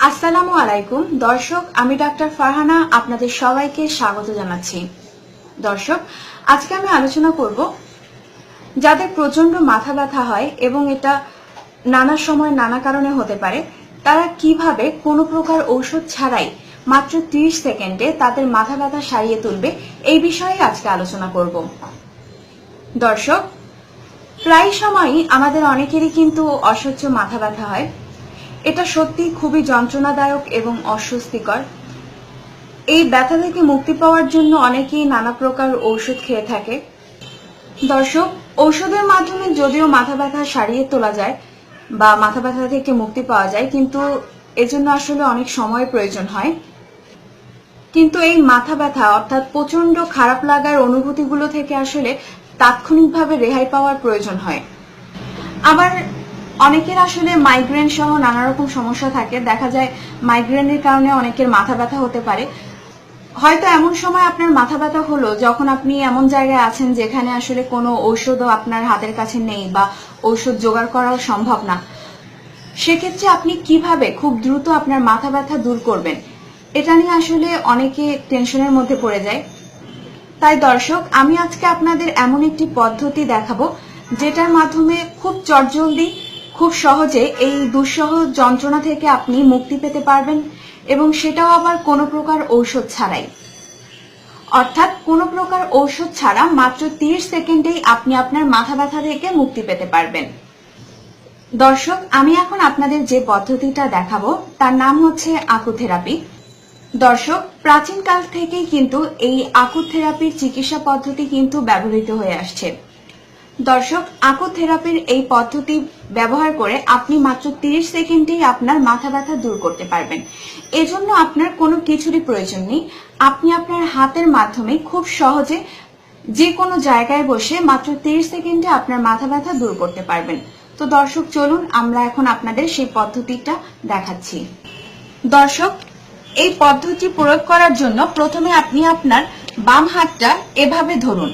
আসসালামু আলাইকুম দর্শক, আমি ডাক্তার ফারহানা আপনাদের সবাইকে স্বাগত জানাচ্ছি। দর্শক, আজকে আমি আলোচনা করব যাদের প্রচন্ড মাথা ব্যথা হয় এবং এটা নানা সময় নানা কারণে হতে পারে, তারা কিভাবে কোনো প্রকার ঔষধ ছাড়াই মাত্র 30 সেকেন্ডে তাদের মাথা ব্যথা সারিয়ে তুলবে, এই বিষয়ে আজকে আলোচনা করব। দর্শক, প্রায় সময়ই আমাদের অনেকেরই কিন্তু অসহ্য মাথা ব্যথা হয়। এটা সত্যি খুবই যন্ত্রণাদায়ক এবং অস্বস্তিকর। এই ব্যথা থেকে মুক্তি পাওয়ার জন্য অনেকেই নানা প্রকার ঔষধ খেয়ে থাকে। দর্শক, ঔষধের মাধ্যমে যদিও মাথা ব্যথা সারিয়ে তোলা যায় বা মাথা ব্যথা থেকে মুক্তি পাওয়া যায়, কিন্তু এজন্য আসলে অনেক সময় প্রয়োজন হয়। কিন্তু এই মাথা ব্যথা অর্থাৎ প্রচন্ড খারাপ লাগার অনুভূতিগুলো থেকে আসলে তাৎক্ষণিকভাবে রেহাই পাওয়ার প্রয়োজন হয়। আবার অনেকের আসলে মাইগ্রেন সহ নানা রকম সমস্যা থাকে। দেখা যায় মাইগ্রেনের কারণে অনেকের মাথা ব্যথা হতে পারে। হয়তো এমন সময় আপনার মাথা ব্যথা হলো যখন আপনি এমন জায়গায় আছেন যেখানে আসলে কোনো ঔষধও আপনার হাতের কাছে নেই বা ঔষধ জোগাড় করাও সম্ভব না। সেক্ষেত্রে আপনি কিভাবে খুব দ্রুত আপনার মাথা ব্যথা দূর করবেন, এটা নিয়ে আসলে অনেকে টেনশনের মধ্যে পড়ে যায়। তাই দর্শক, আমি আজকে আপনাদের এমন একটি পদ্ধতি দেখাবো যেটার মাধ্যমে খুব চটজলদি খুব সহজে এই দুঃসহ যন্ত্রণা থেকে আপনি মুক্তি পেতে পারবেন, এবং সেটাও আবার কোনো প্রকার ঔষধ ছাড়াই। অর্থাৎ কোনো প্রকার ঔষধ ছাড়া মাত্র 30 সেকেন্ডেই আপনি আপনার মাথা ব্যথা থেকে মুক্তি পেতে পারবেন। দর্শক, আমি এখন আপনাদের যে পদ্ধতিটা দেখাবো তার নাম হচ্ছে আকুথেরাপি। দর্শক, প্রাচীনকাল থেকেই কিন্তু এই আকুথেরাপির চিকিৎসা পদ্ধতি কিন্তু ব্যবহৃত হয়ে আসছে। দর্শক, আকুথেরাপির এই পদ্ধতি ব্যবহার করে আপনি মাত্র 30 সেকেন্ডেই আপনার মাথা ব্যথা দূর করতে পারবেন। এজন্য আপনার কোনো কিছুরই প্রয়োজন নেই। আপনি আপনার হাতের মাধ্যমে খুব সহজে যে কোনো জায়গায় বসে মাত্র 30 সেকেন্ডে আপনার মাথা ব্যথা দূর করতে পারবেন। তো দর্শক, চলুন আমরা এখন আপনাদের সেই পদ্ধতিটা দেখাচ্ছি। দর্শক, এই পদ্ধতি প্রয়োগ করার জন্য প্রথমে আপনি আপনার বাম হাতটা এভাবে ধরুন।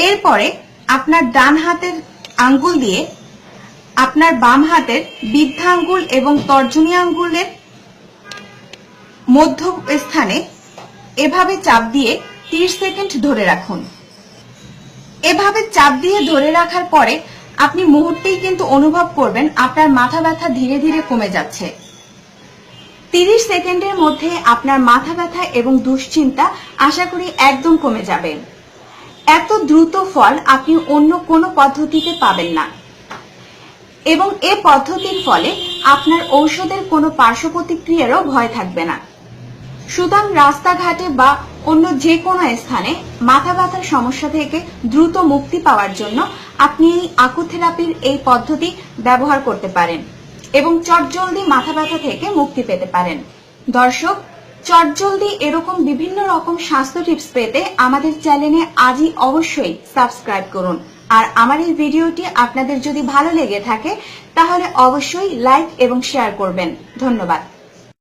এরপরে আপনার ডান হাতের আঙ্গুল দিয়ে আপনার বাম হাতের বৃদ্ধা আঙ্গুল এবং তর্জনী আঙ্গুলের মধ্য স্থানে এভাবে চাপ দিয়ে 30 সেকেন্ড ধরে রাখুন। এভাবে চাপ দিয়ে ধরে রাখার পরে আপনি মুহূর্তেই কিন্তু অনুভব করবেন আপনার মাথা ব্যথা ধীরে ধীরে কমে যাচ্ছে। 30 সেকেন্ডের মধ্যে আপনার মাথা ব্যথা এবং দুশ্চিন্তা আশা করি একদম কমে যাবে। এত দ্রুত ফল আপনি অন্য কোনো পদ্ধতিতে পাবেন না, এবং এই পদ্ধতির ফলে আপনার ঔষধের কোনো পার্শ্ব প্রতিক্রিয়ারও ভয় থাকবে না। সুতরাং রাস্তাঘাটে বা অন্য যে কোনো স্থানে মাথা ব্যথার সমস্যা থেকে দ্রুত মুক্তি পাওয়ার জন্য আপনি এই আকুথেরাপির এই পদ্ধতি ব্যবহার করতে পারেন এবং চটজলদি মাথা ব্যথা থেকে মুক্তি পেতে পারেন। দর্শক, চটজলদি এরকম বিভিন্ন রকম স্বাস্থ্য টিপস পেতে আমাদের চ্যানেলে আজই অবশ্যই সাবস্ক্রাইব করুন। আর আমার এই ভিডিওটি আপনাদের যদি ভালো লেগে থাকে তাহলে অবশ্যই লাইক এবং শেয়ার করবেন। ধন্যবাদ।